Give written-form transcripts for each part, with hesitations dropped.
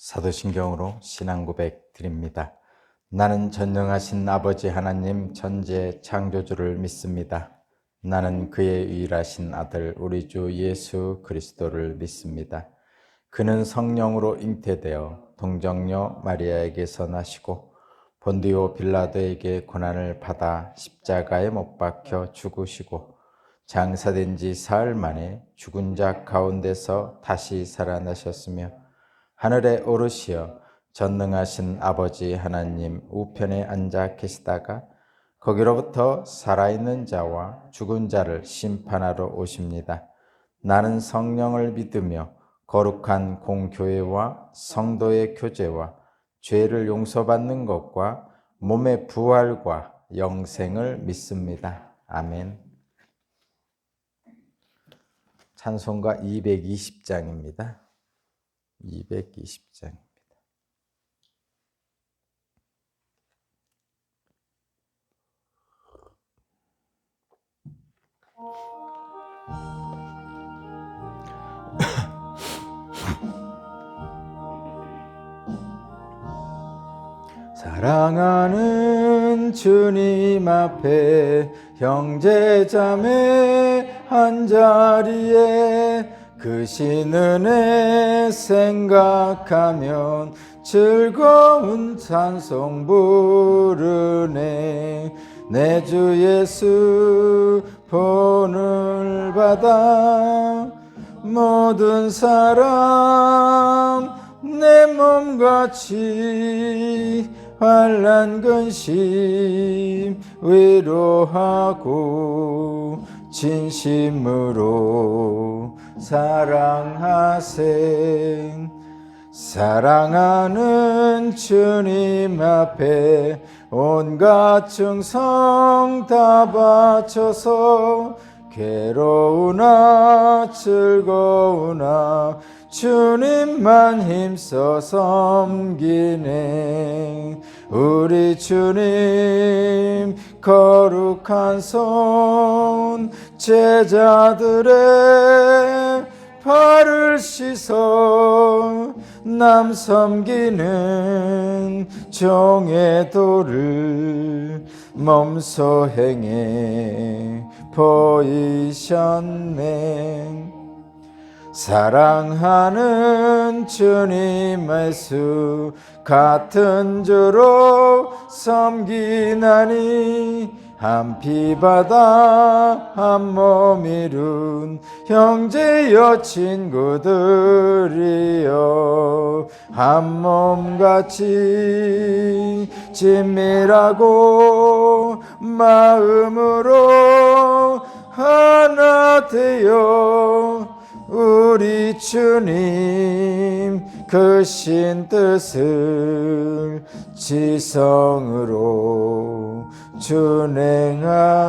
사도신경으로 신앙 고백 드립니다. 나는 전능하신 아버지 하나님 천지의 창조주를 믿습니다. 나는 그의 유일하신 아들 우리 주 예수 그리스도를 믿습니다. 그는 성령으로 잉태되어 동정녀 마리아에게서 나시고 본디오 빌라도에게 고난을 받아 십자가에 못 박혀 죽으시고 장사된 지 사흘 만에 죽은 자 가운데서 다시 살아나셨으며 하늘에 오르시어 전능하신 아버지 하나님 우편에 앉아 계시다가 거기로부터 살아있는 자와 죽은 자를 심판하러 오십니다. 나는 성령을 믿으며 거룩한 공교회와 성도의 교제와 죄를 용서받는 것과 몸의 부활과 영생을 믿습니다. 아멘. 찬송가 220장입니다. 220장입니다. 사랑하는 주님 앞에 형제자매 한자리에 크신 은혜 생각하면 즐거운 찬송 부르네. 내 주 예수 본을 받아 모든 사람 내 몸같이 환난 근심 위로하고 진심으로 사랑하세. 사랑하는 주님 앞에 온갖 충성 다 바쳐서 괴로우나 즐거우나 주님만 힘써 섬기네. 우리 주님 거룩한 손 제자들의 발을 씻어 남 섬기는 종의 도를 몸소 행해 보이셨네. 사랑하는 주님 예수 같은 주로 섬기나니 한 피 바다 한 몸 이룬 형제여 친구들이여 한 몸같이 친밀하고 마음으로 하나 되어 우리 주님 크신 뜻을 지성으로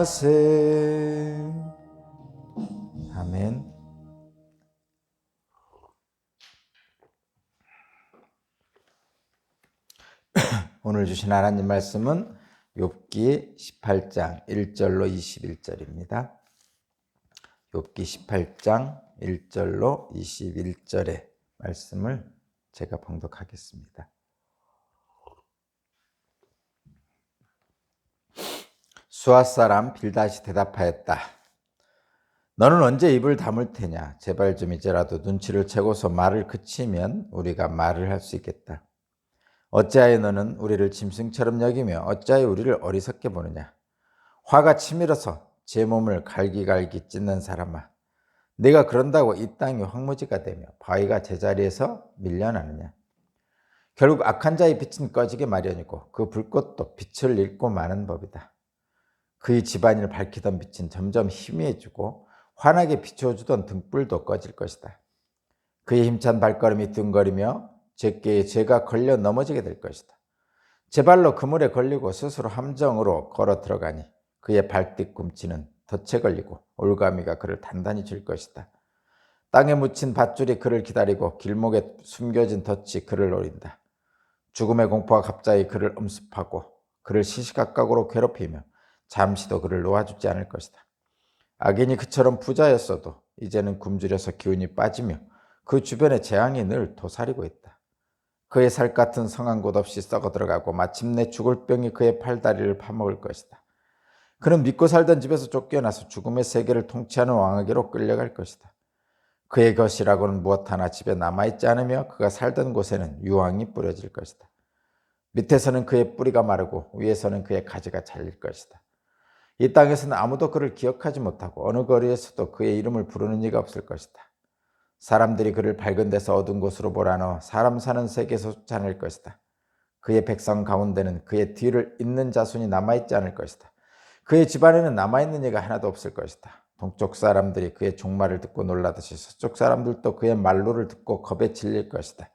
준행하세. 아멘. 오늘 주신 하나님 말씀은 욥기 18장 1절로 21절입니다. 욥기 18장 1절로 21절의 말씀을 제가 봉독하겠습니다. 수앗 사람 빌닷이 대답하였다. 너는 언제 입을 다물 테냐? 제발 좀 이제라도 눈치를 채고서 말을 그치면 우리가 말을 할 수 있겠다. 어찌하여 너는 우리를 짐승처럼 여기며 어찌하여 우리를 어리석게 보느냐? 화가 치밀어서 제 몸을 갈기갈기 찢는 사람아, 네가 그런다고 이 땅이 황무지가 되며 바위가 제자리에서 밀려나느냐? 결국 악한 자의 빛은 꺼지게 마련이고 그 불꽃도 빛을 잃고 마는 법이다. 그의 집안을 밝히던 빛은 점점 희미해지고 환하게 비춰주던 등불도 꺼질 것이다. 그의 힘찬 발걸음이 둥거리며 제께에 죄가 걸려 넘어지게 될 것이다. 제 발로 그물에 걸리고 스스로 함정으로 걸어 들어가니 그의 발뒤꿈치는 덫에 걸리고 올가미가 그를 단단히 쥘 것이다. 땅에 묻힌 밧줄이 그를 기다리고 길목에 숨겨진 덫이 그를 노린다. 죽음의 공포가 갑자기 그를 엄습하고 그를 시시각각으로 괴롭히며 잠시도 그를 놓아주지 않을 것이다. 악인이 그처럼 부자였어도 이제는 굶주려서 기운이 빠지며 그 주변에 재앙이 늘 도사리고 있다. 그의 살 같은 성한 곳 없이 썩어 들어가고 마침내 죽을 병이 그의 팔다리를 파먹을 것이다. 그는 믿고 살던 집에서 쫓겨나서 죽음의 세계를 통치하는 왕에게로 끌려갈 것이다. 그의 것이라고는 무엇 하나 집에 남아있지 않으며 그가 살던 곳에는 유황이 뿌려질 것이다. 밑에서는 그의 뿌리가 마르고 위에서는 그의 가지가 잘릴 것이다. 이 땅에서는 아무도 그를 기억하지 못하고 어느 거리에서도 그의 이름을 부르는 이가 없을 것이다. 사람들이 그를 밝은 데서 어두운 곳으로 몰아넣어 사람 사는 세계에서 쫓아낼 것이다. 그의 백성 가운데는 그의 뒤를 잇는 자손이 남아있지 않을 것이다. 그의 집안에는 남아있는 이가 하나도 없을 것이다. 동쪽 사람들이 그의 종말을 듣고 놀라듯이 서쪽 사람들도 그의 말로를 듣고 겁에 질릴 것이다.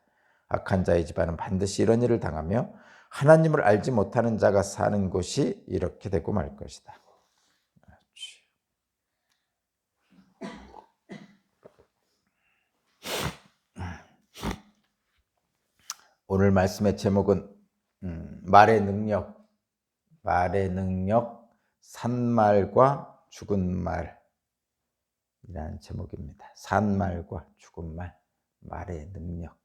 악한 자의 집안은 반드시 이런 일을 당하며 하나님을 알지 못하는 자가 사는 곳이 이렇게 되고 말 것이다. 오늘 말씀의 제목은 말의 능력, 산말과 죽은 말이라는 제목입니다. 산말과 죽은 말, 말의 능력입니다.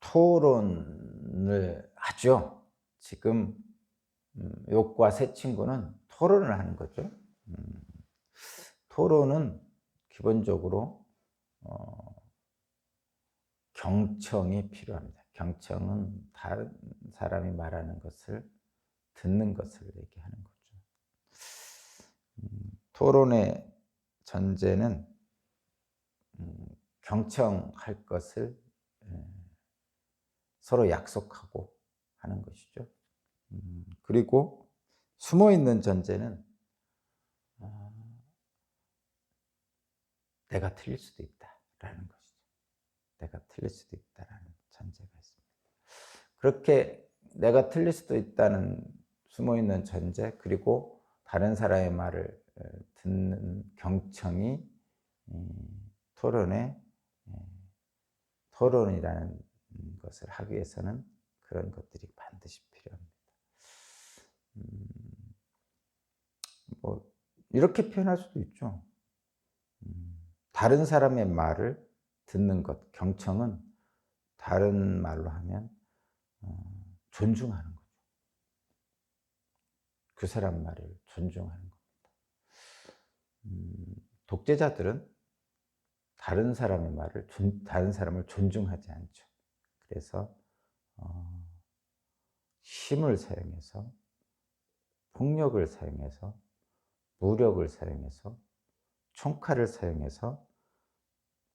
토론을 하죠. 지금 욕과 새 친구는 토론을 하는 거죠. 토론은 기본적으로 경청이 필요합니다. 경청은 다른 사람이 말하는 것을 듣는 것을 얘기하는 거죠. 토론의 전제는 경청할 것을 서로 약속하고 하는 것이죠. 그리고 숨어있는 전제는 내가 틀릴 수도 있다라는 것이죠. 내가 틀릴 수도 있다라는 전제가 있습니다. 그렇게 내가 틀릴 수도 있다는 숨어있는 전제, 그리고 다른 사람의 말을 듣는 경청이 토론이라는 것을 하기 위해서는 그런 것들이 반드시 필요합니다. 뭐 이렇게 표현할 수도 있죠. 다른 사람의 말을 듣는 것, 경청은 다른 말로 하면 존중하는 거죠. 그 사람 말을 존중하는 겁니다. 독재자들은 다른 사람의 말을, 다른 사람을 존중하지 않죠. 그래서 힘을 사용해서, 폭력을 사용해서, 무력을 사용해서, 총칼을 사용해서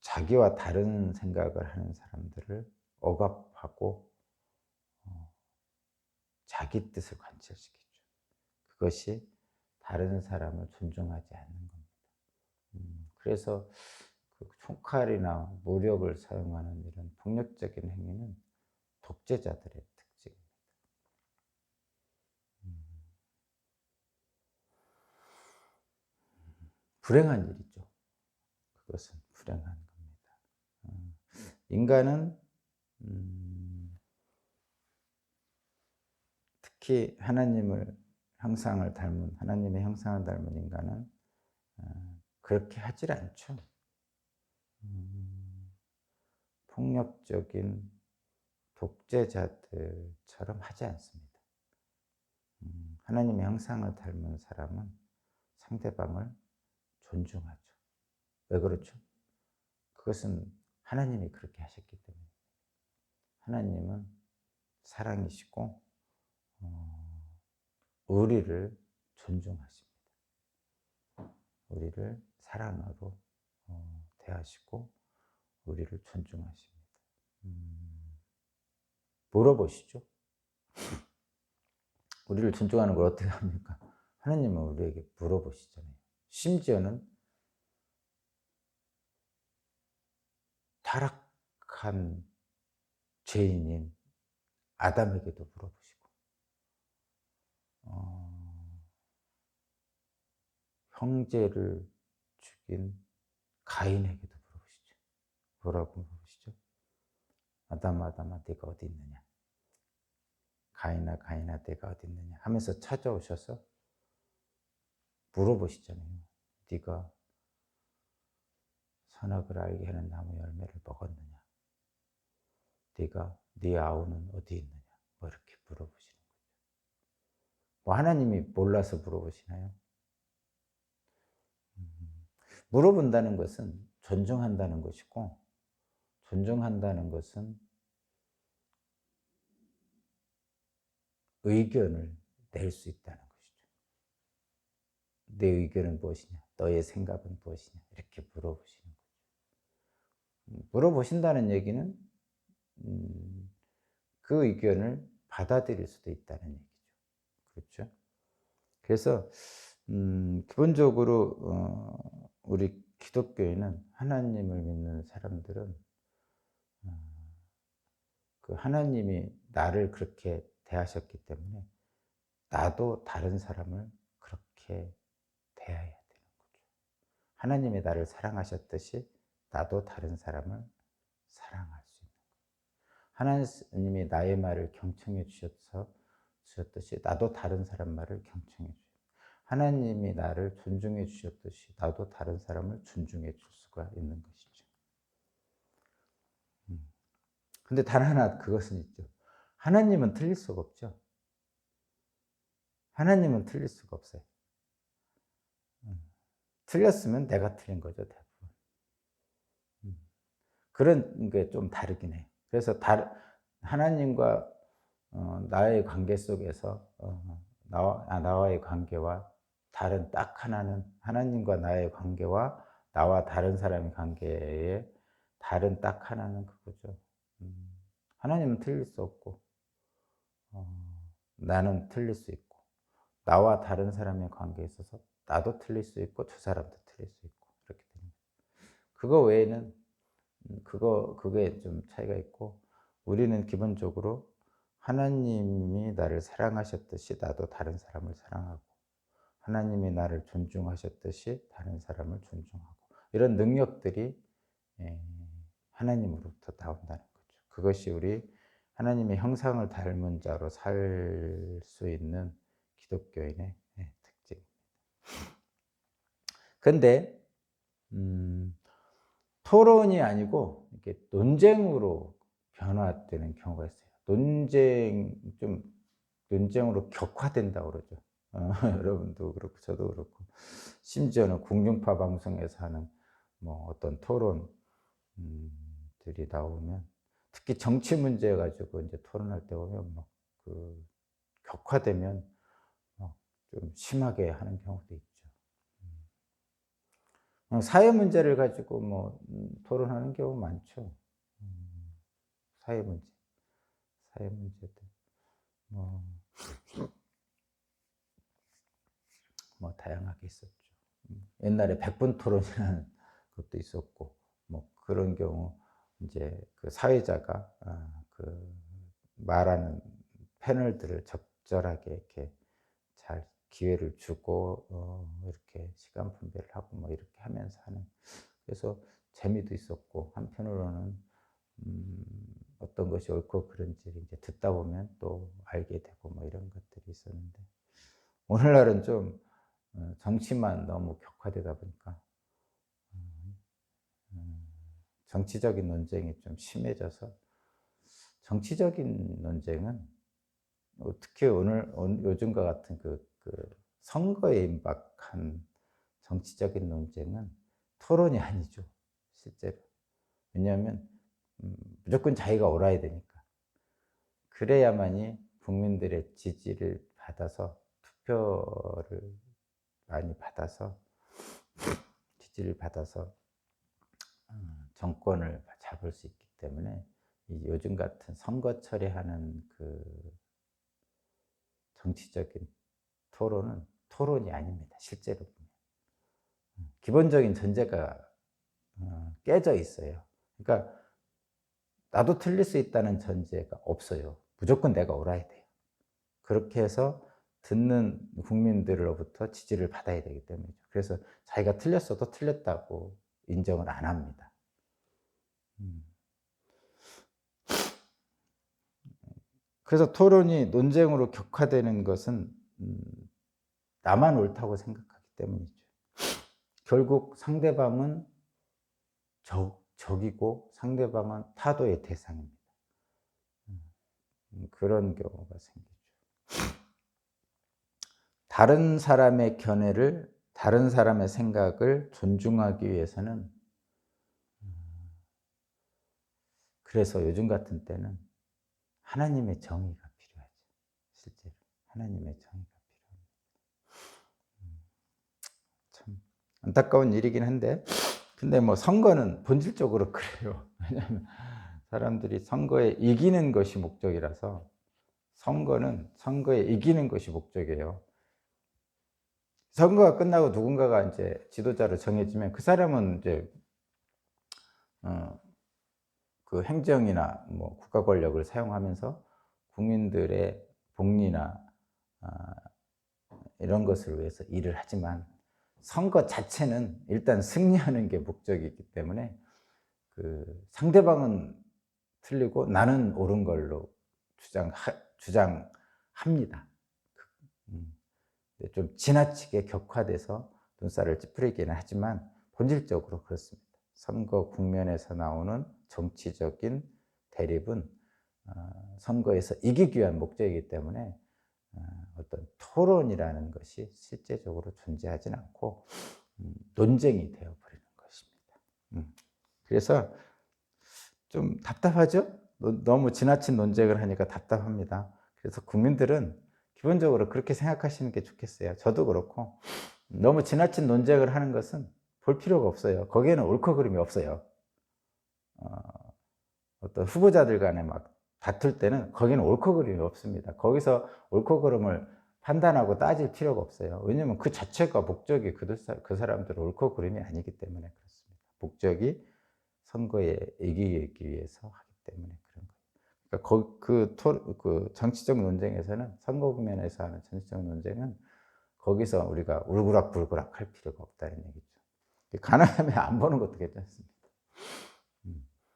자기와 다른 생각을 하는 사람들을 억압하고 자기 뜻을 관철시키죠. 그것이 다른 사람을 존중하지 않는 겁니다. 그래서 그 총칼이나 무력을 사용하는 이런 폭력적인 행위는 독재자들의 특징입니다. 불행한 일이죠. 그것은 불행한 겁니다. 인간은 특히 하나님의 형상을 닮은 인간은 그렇게 하질 않죠. 폭력적인 독재자들처럼 하지 않습니다. 하나님의 형상을 닮은 사람은 상대방을 존중하죠. 왜 그렇죠? 그것은 하나님이 그렇게 하셨기 때문에. 하나님은 사랑이시고 우리를 존중하십니다. 우리를 사랑으로 대하시고 우리를 존중하십니다. 물어보시죠. 우리를 존중하는 걸 어떻게 합니까? 하나님은 우리에게 물어보시잖아요. 심지어는 타락한 죄인인 아담에게도 물어보시고 형제를 죽인 가인에게도 물어보시죠. 뭐라고 물어보시죠? 아담아, 네가 어디 있느냐? 가인아, 네가 어디 있느냐? 하면서 찾아오셔서 물어보시잖아요. 네가 선악을 알게 하는 나무 열매를 먹었느냐? 네가 네 아우는 어디 있느냐? 뭐 이렇게 물어보시는 거죠. 뭐 하나님이 몰라서 물어보시나요? 물어본다는 것은 존중한다는 것이고, 존중한다는 것은 의견을 낼 수 있다는 것이죠. 내 의견은 무엇이냐? 너의 생각은 무엇이냐? 이렇게 물어보시는 거죠. 물어보신다는 얘기는 그 의견을 받아들일 수도 있다는 얘기죠. 그렇죠? 그래서 기본적으로 우리 기독교인은, 하나님을 믿는 사람들은 그 하나님이 나를 그렇게 대하셨기 때문에 나도 다른 사람을 그렇게 대해야 되는 거죠. 하나님이 나를 사랑하셨듯이 나도 다른 사람을 사랑할 수 있는 거예요. 하나님이 나의 말을 경청해 주셨듯이 나도 다른 사람 말을 경청해 주셔요. 하나님이 나를 존중해 주셨듯이 나도 다른 사람을 존중해 줄 수가 있는 것이죠. 근데 단 하나 그것은 있죠. 하나님은 틀릴 수가 없죠. 하나님은 틀릴 수가 없어요. 틀렸으면 내가 틀린 거죠, 대부분. 그런 게 좀 다르긴 해요. 그래서 하나님과 나의 관계 속에서 나와의 관계와 다른 딱 하나는, 하나님과 나의 관계와 나와 다른 사람의 관계에 다른 딱 하나는 그거죠. 하나님은 틀릴 수 없고, 나는 틀릴 수 있고, 나와 다른 사람의 관계에 있어서 나도 틀릴 수 있고 두 사람도 틀릴 수 있고, 이렇게 됩니다. 그거 외에는 그게 좀 차이가 있고, 우리는 기본적으로 하나님이 나를 사랑하셨듯이 나도 다른 사람을 사랑하고, 하나님이 나를 존중하셨듯이 다른 사람을 존중하고, 이런 능력들이 하나님으로부터 나온다는 거죠. 그것이 우리 하나님의 형상을 닮은 자로 살 수 있는 기독교인의 특징입니다. 근데 토론이 아니고 이렇게 논쟁으로 변화되는 경우가 있어요. 논쟁으로 격화된다고 그러죠. 여러분도 그렇고 저도 그렇고, 심지어는 공중파 방송에서 하는 뭐 어떤 토론들이 나오면, 특히 정치 문제 가지고 이제 토론할 때 보면 막 격화되면 막 좀 심하게 하는 경우도 있죠. 사회 문제를 가지고 뭐 토론하는 경우 많죠. 사회 문제들 뭐, 뭐 다양하게 있었죠. 옛날에 백분 토론이라는 것도 있었고, 뭐 그런 경우 이제 그 사회자가 그 말하는 패널들을 적절하게 이렇게 잘 기회를 주고 이렇게 시간 분배를 하고 뭐 이렇게 하면서 하는, 그래서 재미도 있었고, 한편으로는 어떤 것이 옳고 그른지를 이제 듣다 보면 또 알게 되고 뭐 이런 것들이 있었는데, 오늘날은 좀 정치만 너무 격화되다 보니까 정치적인 논쟁이 좀 심해져서, 정치적인 논쟁은 특히 요즘과 같은 그 선거에 임박한 정치적인 논쟁은 토론이 아니죠, 실제로. 왜냐하면 무조건 자기가 옳아야 되니까. 그래야만이 국민들의 지지를 받아서, 투표를 많이 받아서, 지지를 받아서 정권을 잡을 수 있기 때문에, 이 요즘 같은 선거철에 하는 그 정치적인 토론은 토론이 아닙니다, 실제로 보면. 기본적인 전제가 깨져 있어요. 그러니까 나도 틀릴 수 있다는 전제가 없어요. 무조건 내가 옳아야 돼요. 그렇게 해서 듣는 국민들로부터 지지를 받아야 되기 때문이죠. 그래서 자기가 틀렸어도 틀렸다고 인정을 안 합니다. 그래서 토론이 논쟁으로 격화되는 것은 나만 옳다고 생각하기 때문이죠. 결국 상대방은 적이고 상대방은 타도의 대상입니다. 그런 경우가 생기죠. 다른 사람의 견해를, 다른 사람의 생각을 존중하기 위해서는, 그래서 요즘 같은 때는 하나님의 정의가 필요하죠. 실제로 하나님의 정의가 필요합니다. 참 안타까운 일이긴 한데, 근데 뭐 선거는 본질적으로 그래요. 왜냐하면 사람들이 선거에 이기는 것이 목적이라서, 선거는 선거에 이기는 것이 목적이에요. 선거가 끝나고 누군가가 이제 지도자로 정해지면 그 사람은 이제 그 행정이나 뭐 국가 권력을 사용하면서 국민들의 복리나 이런 것을 위해서 일을 하지만, 선거 자체는 일단 승리하는 게 목적이기 때문에 그 상대방은 틀리고 나는 옳은 걸로 주장합니다. 좀 지나치게 격화돼서 눈살을 찌푸리기는 하지만 본질적으로 그렇습니다. 선거 국면에서 나오는 정치적인 대립은 선거에서 이기기 위한 목적이기 때문에 어떤 토론이라는 것이 실제적으로 존재하지는 않고 논쟁이 되어버리는 것입니다. 그래서 좀 답답하죠? 너무 지나친 논쟁을 하니까 답답합니다. 그래서 국민들은 기본적으로 그렇게 생각하시는 게 좋겠어요. 저도 그렇고, 너무 지나친 논쟁을 하는 것은 볼 필요가 없어요. 거기에는 옳고 그름이 없어요. 어떤 후보자들 간에 막 다툴 때는 거기는 옳고 그름이 없습니다. 거기서 옳고 그름을 판단하고 따질 필요가 없어요. 왜냐하면 그 자체가 목적이 그 사람들은 옳고 그름이 아니기 때문에 그렇습니다. 목적이 선거에 이기기 위해서 하기 때문에 그런 거예요. 그러니까 그 정치적 논쟁에서는, 선거 국면에서 하는 정치적 논쟁은 거기서 우리가 울그락불그락 할 필요가 없다는 얘기죠. 가능하면 안 보는 것도 괜찮습니다.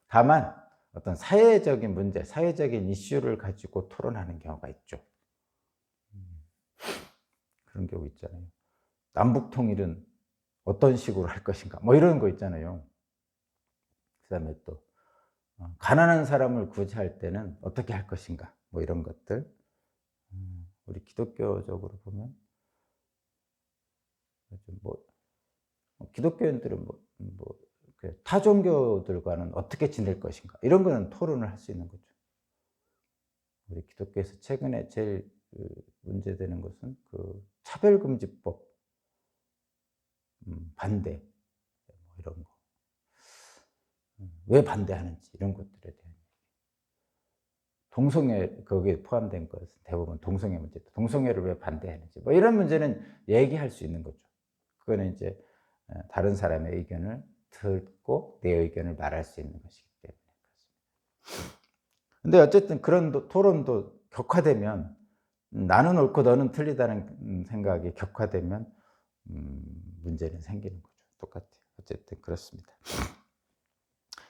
다만 어떤 사회적인 문제, 사회적인 이슈를 가지고 토론하는 경우가 있죠. 그런 경우 있잖아요. 남북 통일은 어떤 식으로 할 것인가, 뭐 이런 거 있잖아요. 그다음에 또 가난한 사람을 구제할 때는 어떻게 할 것인가, 뭐 이런 것들. 우리 기독교적으로 보면 뭐 기독교인들은 타 종교들과는 어떻게 지낼 것인가, 이런 거는 토론을 할 수 있는 거죠. 우리 기독교에서 최근에 제일 문제되는 것은 그 차별금지법 반대, 뭐 이런 거. 왜 반대하는지, 이런 것들에 대한 동성애, 거기에 포함된 것은 대부분 동성애 문제, 동성애를 왜 반대하는지, 뭐 이런 문제는 얘기할 수 있는 거죠. 그거는 이제 다른 사람의 의견을 듣고 내 의견을 말할 수 있는 것이기 때문에 그렇습니다. 근데 어쨌든 그런 토론도 격화되면, 나는 옳고 너는 틀리다는 생각이 격화되면 문제는 생기는 거죠. 똑같아요. 어쨌든 그렇습니다.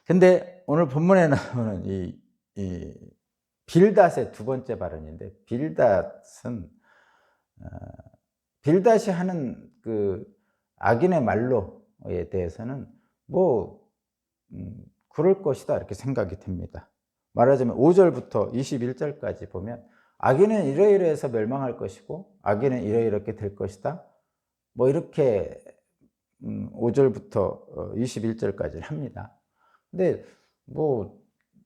근데 오늘 본문에 나오는 이 빌닷의 두 번째 발언인데, 빌닷이 하는 그 악인의 말로에 대해서는 뭐 그럴 것이다, 이렇게 생각이 됩니다. 말하자면 5절부터 21절까지 보면 악인은 이러이러해서 멸망할 것이고 악인은 이러이렇게 될 것이다, 뭐 이렇게 5절부터 21절까지 합니다. 근데 뭐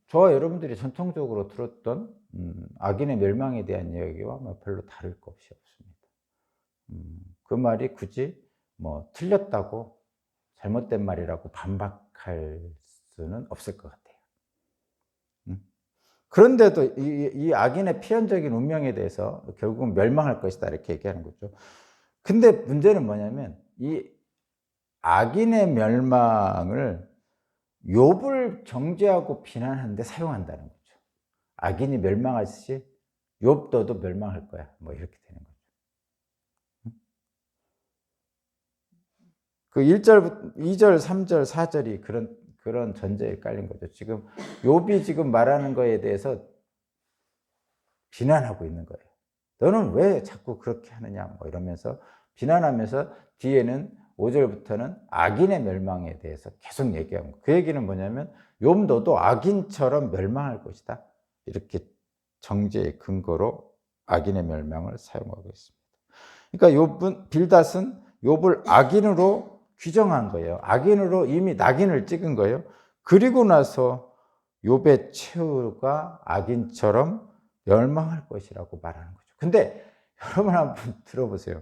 저와 여러분들이 전통적으로 들었던 악인의 멸망에 대한 이야기와 별로 다를 것이 없습니다. 그 말이 굳이 뭐 틀렸다고, 잘못된 말이라고 반박할 수는 없을 것 같아요. 그런데도 이 악인의 필연적인 운명에 대해서 결국은 멸망할 것이다, 이렇게 얘기하는 거죠. 근데 문제는 뭐냐면, 이 악인의 멸망을 욥을 정죄하고 비난하는데 사용한다는 거죠. 악인이 멸망하듯이 욥 너도 멸망할 거야, 뭐 이렇게 되는 거죠. 그 1절, 2절, 3절, 4절이 그런 전제에 깔린 거죠. 지금 욥이 지금 말하는 거에 대해서 비난하고 있는 거예요. 너는 왜 자꾸 그렇게 하느냐, 뭐 이러면서 비난하면서, 뒤에는 5절부터는 악인의 멸망에 대해서 계속 얘기하는 거예요. 그 얘기는 뭐냐면 욥 너도 악인처럼 멸망할 것이다. 이렇게 정죄의 근거로 악인의 멸망을 사용하고 있습니다. 그러니까 빌닷은 욥을 악인으로 규정한 거예요. 악인으로 이미 낙인을 찍은 거예요. 그리고 나서 욥의 최후가 악인처럼 멸망할 것이라고 말하는 거죠. 근데 여러분 한번 들어보세요.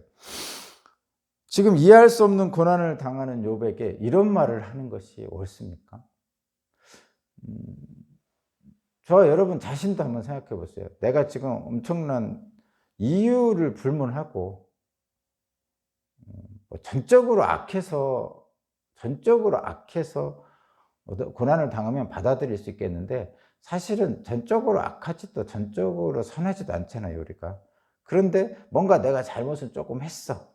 지금 이해할 수 없는 고난을 당하는 욥에게 이런 말을 하는 것이 옳습니까? 저 여러분 자신도 한번 생각해 보세요. 내가 지금 엄청난 이유를 불문하고 전적으로 악해서 고난을 당하면 받아들일 수 있겠는데 사실은 전적으로 악하지도 전적으로 선하지도 않잖아요, 우리가. 그런데 뭔가 내가 잘못은 조금 했어.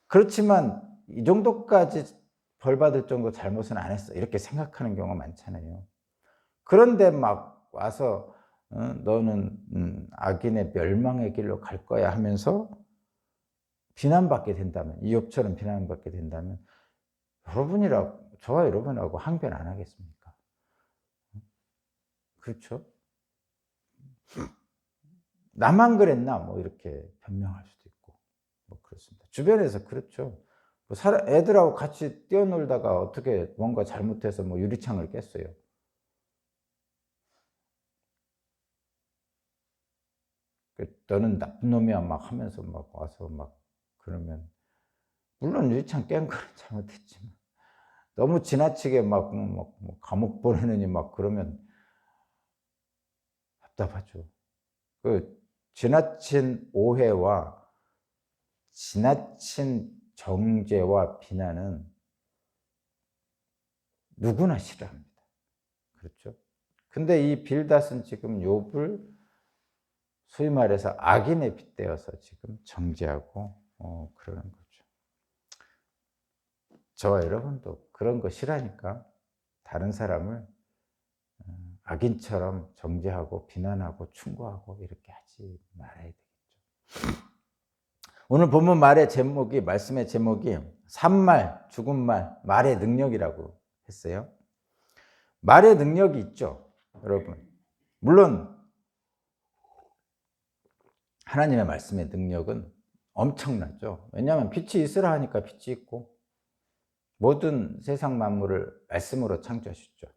그렇지만 이 정도까지 벌 받을 정도 잘못은 안 했어. 이렇게 생각하는 경우가 많잖아요. 그런데 막 와서 너는 악인의 멸망의 길로 갈 거야 하면서 비난받게 된다면, 이욥처럼 비난받게 된다면 저와 여러분하고 항변 안 하겠습니까? 그렇죠? 나만 그랬나? 뭐 이렇게 변명할 수도 있고 뭐 그렇습니다. 주변에서 그렇죠. 애들하고 같이 뛰어놀다가 어떻게 뭔가 잘못해서 뭐 유리창을 깼어요. 너는 나쁜 놈이야 막 하면서 막 와서 막 그러면 물론 유리창 깬 거는 잘못했지만 너무 지나치게 막 감옥 보내느니 막 그러면 답답하죠. 그 지나친 오해와 지나친 정죄와 비난은 누구나 싫어합니다. 그렇죠? 근데 이 빌닷은 지금 욥을 소위 말해서 악인에 빗대어서 지금 정죄하고 그러는 거죠. 저와 여러분도 그런 거 싫어하니까 다른 사람을 악인처럼 정죄하고 비난하고 충고하고 이렇게 하지 말아야 되겠죠. 오늘 본문 말씀의 제목이 산말, 죽은 말의 능력이라고 했어요. 말의 능력이 있죠, 여러분. 물론 하나님의 말씀의 능력은 엄청나죠. 왜냐하면 빛이 있으라 하니까 빛이 있고 모든 세상 만물을 말씀으로 창조하셨죠.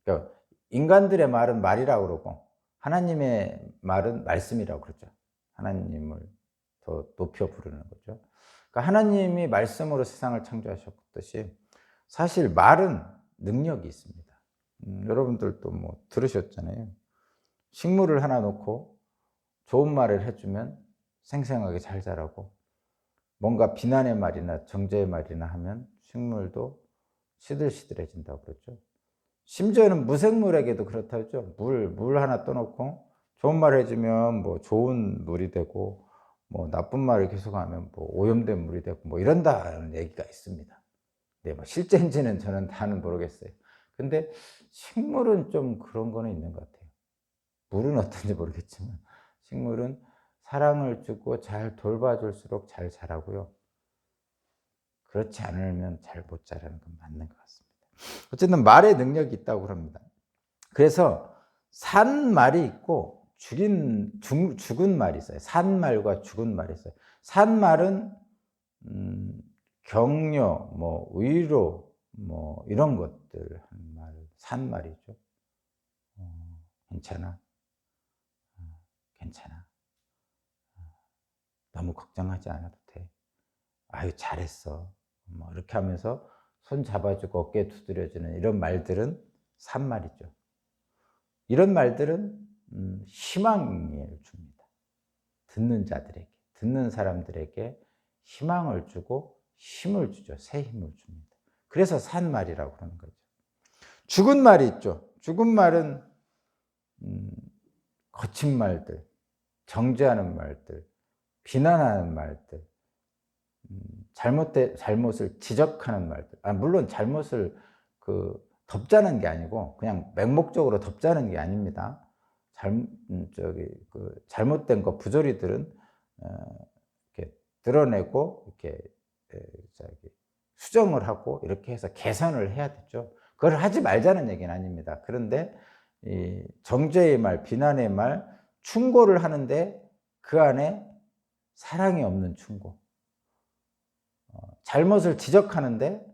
그러니까 인간들의 말은 말이라고 그러고 하나님의 말은 말씀이라고 그러죠. 하나님을 더 높여 부르는 거죠. 그러니까 하나님이 말씀으로 세상을 창조하셨듯이 사실 말은 능력이 있습니다. 여러분들도 뭐 들으셨잖아요. 식물을 하나 놓고 좋은 말을 해주면 생생하게 잘 자라고 뭔가 비난의 말이나 정죄의 말이나 하면 식물도 시들시들해진다고 그러죠. 심지어는 무생물에게도 그렇다죠. 물 하나 떠놓고 좋은 말 해주면 뭐 좋은 물이 되고 뭐 나쁜 말을 계속하면 뭐 오염된 물이 되고 뭐 이런다는 얘기가 있습니다. 네, 뭐 실제인지는 저는 다는 모르겠어요. 근데 식물은 좀 그런 거는 있는 것 같아요. 물은 어떤지 모르겠지만 식물은 사랑을 주고 잘 돌봐줄수록 잘 자라고요. 그렇지 않으면 잘 못 자라는 건 맞는 것 같습니다. 어쨌든 말의 능력이 있다고 합니다. 그래서 산 말이 있고 죽은 말이 있어요. 산 말과 죽은 말이 있어요. 산 말은 격려, 뭐 위로, 뭐 이런 것들 한 말, 산 말이죠. 괜찮아, 괜찮아. 너무 걱정하지 않아도 돼. 아유 잘했어. 뭐 이렇게 하면서 손 잡아주고 어깨 두드려주는 이런 말들은 산말이죠. 이런 말들은 희망을 줍니다. 듣는 자들에게, 듣는 사람들에게 희망을 주고 힘을 주죠. 새 힘을 줍니다. 그래서 산말이라고 하는 거죠. 죽은 말이 있죠. 죽은 말은 거친 말들, 정죄하는 말들, 비난하는 말들, 잘못을 지적하는 말들. 물론 잘못을 덮자는 게 아니고 그냥 맹목적으로 덮자는 게 아닙니다. 잘못된 거 부조리들은 이렇게 드러내고 이렇게 수정을 하고 이렇게 해서 개선을 해야 되죠. 그걸 하지 말자는 얘기는 아닙니다. 그런데 이 정죄의 말, 비난의 말, 충고를 하는데 그 안에 사랑이 없는 충고, 잘못을 지적하는데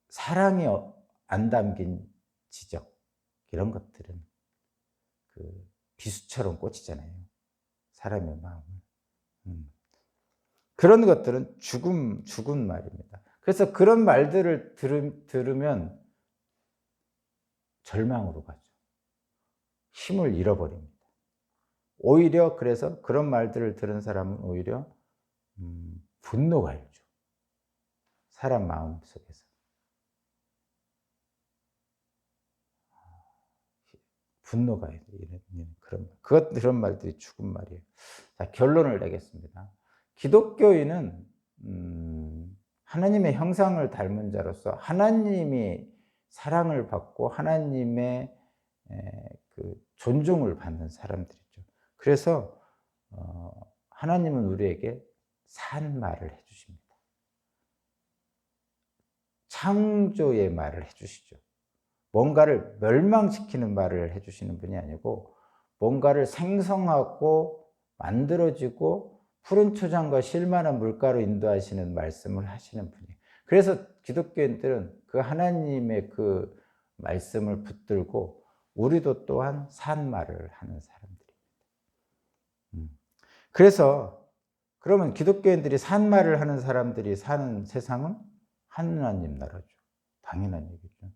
사랑이 안 담긴 지적, 이런 것들은 그 비수처럼 꽂히잖아요, 사람의 마음을. 그런 것들은 죽은 말입니다. 그래서 그런 말들을 들으면 절망으로 가죠. 힘을 잃어버립니다. 오히려 그래서 그런 말들을 들은 사람은 오히려 분노가 일죠. 사람 마음 속에서. 분노가 이런 그런 말들이 죽은 말이에요. 자, 결론을 내겠습니다. 기독교인은 하나님의 형상을 닮은 자로서 하나님이 사랑을 받고 하나님의 그 존중을 받는 사람들이죠. 그래서 하나님은 우리에게 산 말을 해주십니다. 창조의 말을 해주시죠. 뭔가를 멸망시키는 말을 해주시는 분이 아니고 뭔가를 생성하고 만들어지고 푸른 초장과 실만한 물가로 인도하시는 말씀을 하시는 분이에요. 그래서 기독교인들은 그 하나님의 그 말씀을 붙들고 우리도 또한 산 말을 하는 사람들입니다. 그래서 그러면 기독교인들이 산 말을 하는 사람들이 사는 세상은 하나님 나라죠. 당연한 얘기죠.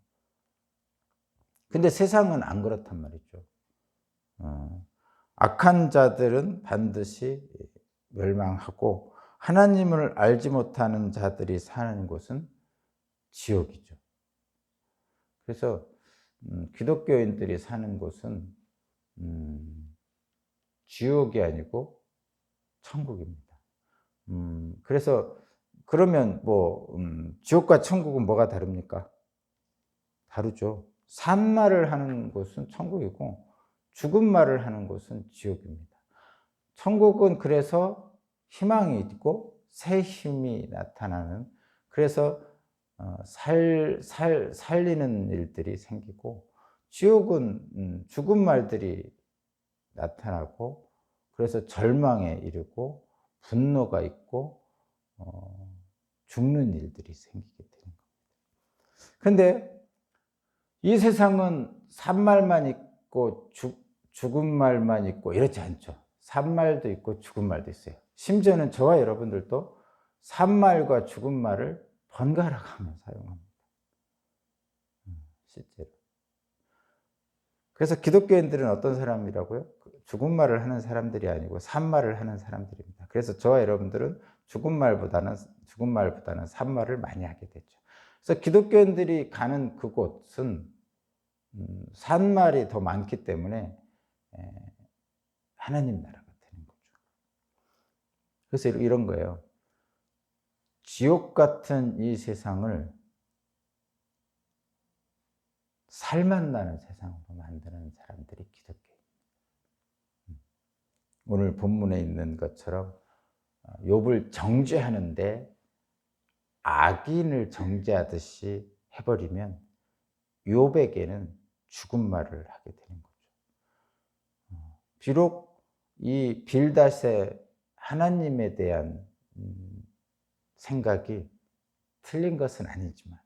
근데 세상은 안 그렇단 말이죠. 악한 자들은 반드시 멸망하고 하나님을 알지 못하는 자들이 사는 곳은 지옥이죠. 그래서 기독교인들이 사는 곳은 지옥이 아니고 천국입니다. 그래서 그러면 지옥과 천국은 뭐가 다릅니까? 다르죠. 산 말을 하는 곳은 천국이고 죽은 말을 하는 곳은 지옥입니다. 천국은 그래서 희망이 있고 새 힘이 나타나는, 그래서 살리는 일들이 생기고, 지옥은 죽은 말들이 나타나고 그래서 절망에 이르고 분노가 있고 죽는 일들이 생기게 되는 겁니다. 그런데 이 세상은 산말만 있고 죽은 말만 있고 이렇지 않죠. 산말도 있고 죽은 말도 있어요. 심지어는 저와 여러분들도 산말과 죽은 말을 번갈아 가며 사용합니다. 실제로. 그래서 기독교인들은 어떤 사람이라고요? 죽은 말을 하는 사람들이 아니고 산말을 하는 사람들입니다. 그래서 저와 여러분들은 죽은 말보다는 산말을 많이 하게 되죠. 그래서 기독교인들이 가는 그곳은 산말이 더 많기 때문에 하나님 나라가 되는 거죠. 그래서 이런 거예요. 지옥 같은 이 세상을 살맛나는 세상으로 만드는 사람들이 기독교입니다. 오늘 본문에 있는 것처럼 욥을 정죄하는데 악인을 정죄하듯이 해버리면 욥에게는 죽은 말을 하게 되는 거죠. 비록 이 빌닷의 하나님에 대한 생각이 틀린 것은 아니지만,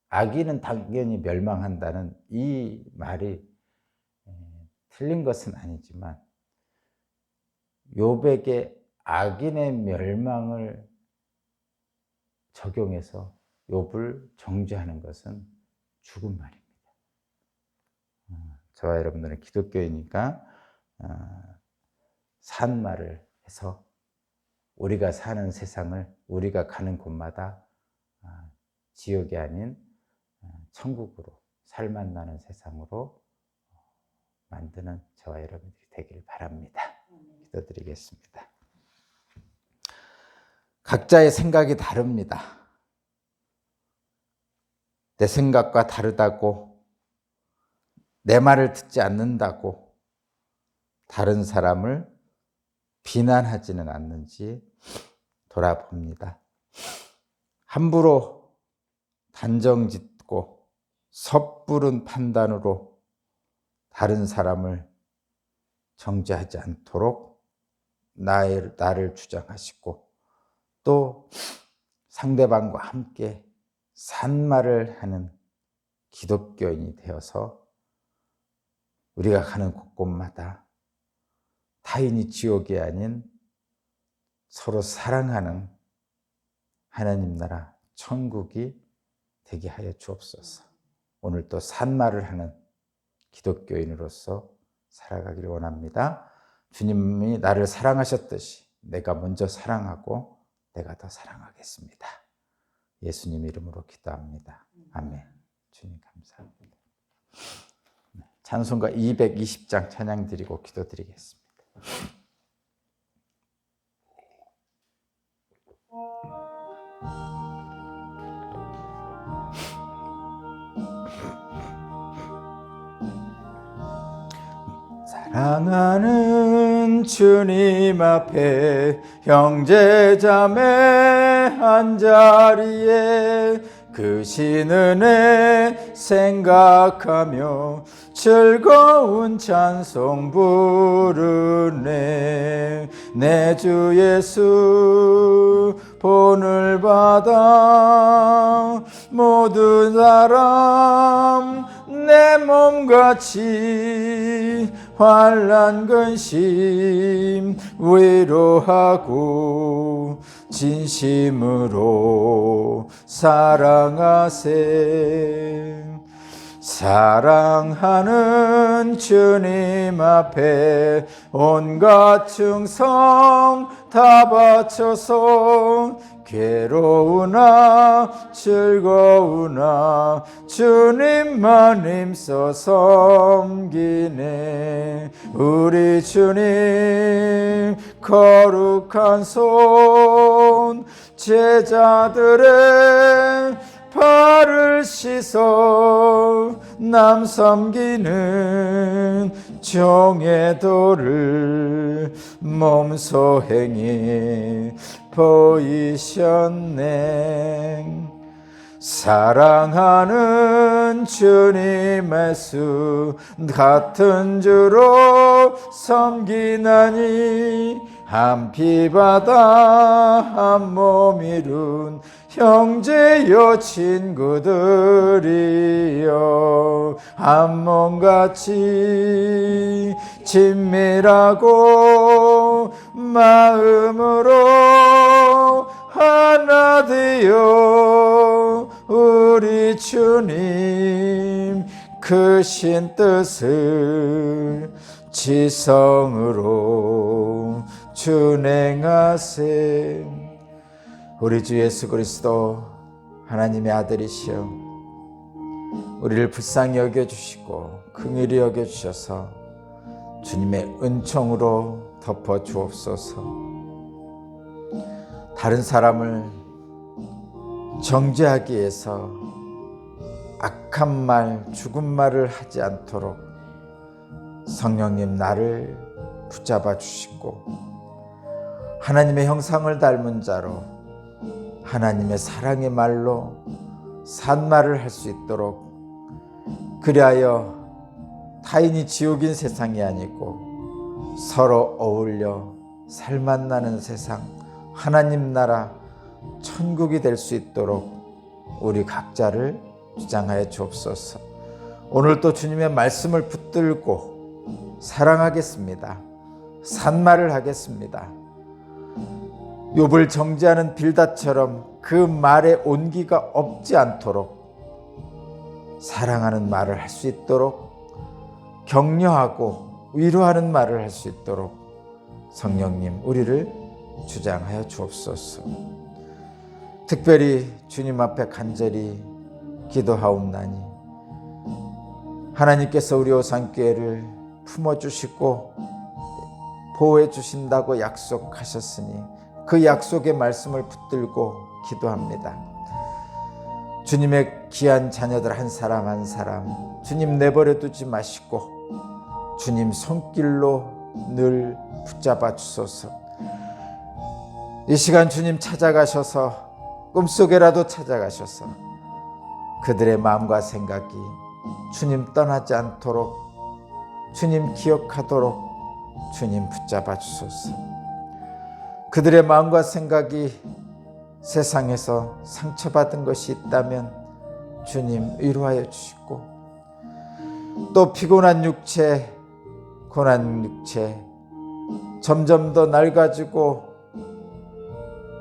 악인은 당연히 멸망한다는 이 말이 틀린 것은 아니지만, 욥에게 악인의 멸망을 적용해서 욥을 정죄하는 것은 죽은 말입니다. 저와 여러분들은 기독교이니까 산 말을 해서 우리가 사는 세상을, 우리가 가는 곳마다 지옥이 아닌 천국으로, 살맛나는 세상으로 만드는 저와 여러분들이 되기를 바랍니다. 기도드리겠습니다. 각자의 생각이 다릅니다. 내 생각과 다르다고, 내 말을 듣지 않는다고 다른 사람을 비난하지는 않는지 돌아봅니다. 함부로 단정짓고 섣부른 판단으로 다른 사람을 정죄하지 않도록 나를 주장하시고 또 상대방과 함께 산말을 하는 기독교인이 되어서 우리가 가는 곳곳마다 타인이 지옥이 아닌 서로 사랑하는 하나님 나라 천국이 되게 하여 주옵소서. 오늘 또 산말을 하는 기독교인으로서 살아가기를 원합니다. 주님이 나를 사랑하셨듯이 내가 먼저 사랑하고 내가 더 사랑하겠습니다. 예수님 이름으로 기도합니다. 아멘. 주님 감사합니다. 찬송가 220장 찬양 드리고 기도 드리겠습니다. 사랑하는 주님 앞에 형제자매 한자리에 그 신은혜 생각하며 즐거운 찬송 부르네. 내 주 예수 본을 받아 모든 사람 내 몸같이 환난 근심 위로하고 진심으로 사랑하세. 사랑하는 주님 앞에 온갖 충성 다 바쳐서 괴로우나 즐거우나 주님만 힘써 섬기네. 우리 주님 거룩한 손 제자들의 발을 씻어 남 섬기는 종의 도를 몸소 행해 보이셨네. 사랑하는 주님의 수 같은 주로 섬기나니 한 피바다 한 몸 이룬 형제여 친구들이여 한 몸같이 친밀하고 마음으로 하나 되어 우리 주님 크신 뜻을 지성으로 준행하세. 우리 주 예수 그리스도 하나님의 아들이시여 우리를 불쌍히 여겨주시고 긍휼히 여겨주셔서 주님의 은총으로 덮어주옵소서. 다른 사람을 정죄하기 위해서 악한 말, 죽은 말을 하지 않도록 성령님 나를 붙잡아 주시고 하나님의 형상을 닮은 자로 하나님의 사랑의 말로 산말을 할 수 있도록 그리하여 타인이 지옥인 세상이 아니고 서로 어울려 살맛 나는 세상 하나님 나라 천국이 될 수 있도록 우리 각자를 주장하여 주옵소서. 오늘 또 주님의 말씀을 붙들고 사랑하겠습니다. 산말을 하겠습니다. 욥을 정죄하는 빌닷처럼 그 말에 온기가 없지 않도록 사랑하는 말을 할 수 있도록 격려하고 위로하는 말을 할 수 있도록 성령님 우리를 주장하여 주옵소서. 특별히 주님 앞에 간절히 기도하옵나니 하나님께서 우리 오산교회를 품어주시고 보호해 주신다고 약속하셨으니 그 약속의 말씀을 붙들고 기도합니다. 주님의 귀한 자녀들 한 사람 한 사람 주님 내버려 두지 마시고 주님 손길로 늘 붙잡아 주소서. 이 시간 주님 찾아가셔서 꿈속에라도 찾아가셔서 그들의 마음과 생각이 주님 떠나지 않도록 주님 기억하도록 주님 붙잡아 주소서. 그들의 마음과 생각이 세상에서 상처받은 것이 있다면 주님 위로하여 주시고, 또 피곤한 육체, 고난 육체 점점 더 낡아지고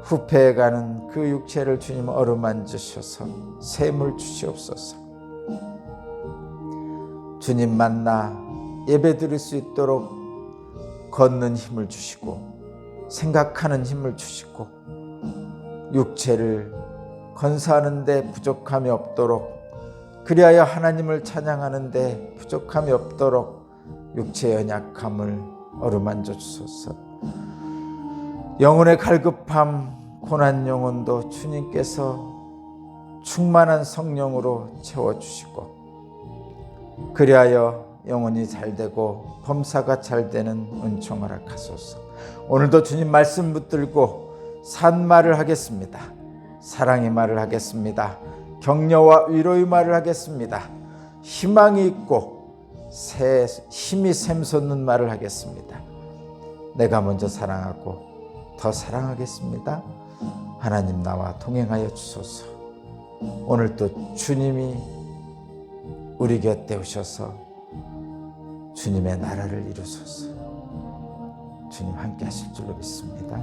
후패해가는 그 육체를 주님 어루만지셔서 샘을 주시옵소서. 주님 만나 예배드릴 수 있도록 걷는 힘을 주시고 생각하는 힘을 주시고 육체를 건사하는 데 부족함이 없도록, 그리하여 하나님을 찬양하는 데 부족함이 없도록 육체의 연약함을 어루만져 주소서. 영혼의 갈급함, 고난 영혼도 주님께서 충만한 성령으로 채워주시고, 그리하여 영혼이 잘되고 범사가 잘되는 은총 허락하소서. 오늘도 주님 말씀 붙들고 산 말을 하겠습니다. 사랑의 말을 하겠습니다. 격려와 위로의 말을 하겠습니다. 희망이 있고 힘이 샘솟는 말을 하겠습니다. 내가 먼저 사랑하고 더 사랑하겠습니다. 하나님 나와 동행하여 주소서. 오늘도 주님이 우리 곁에 오셔서 주님의 나라를 이루소서. 주님 함께 하실 줄로 믿습니다.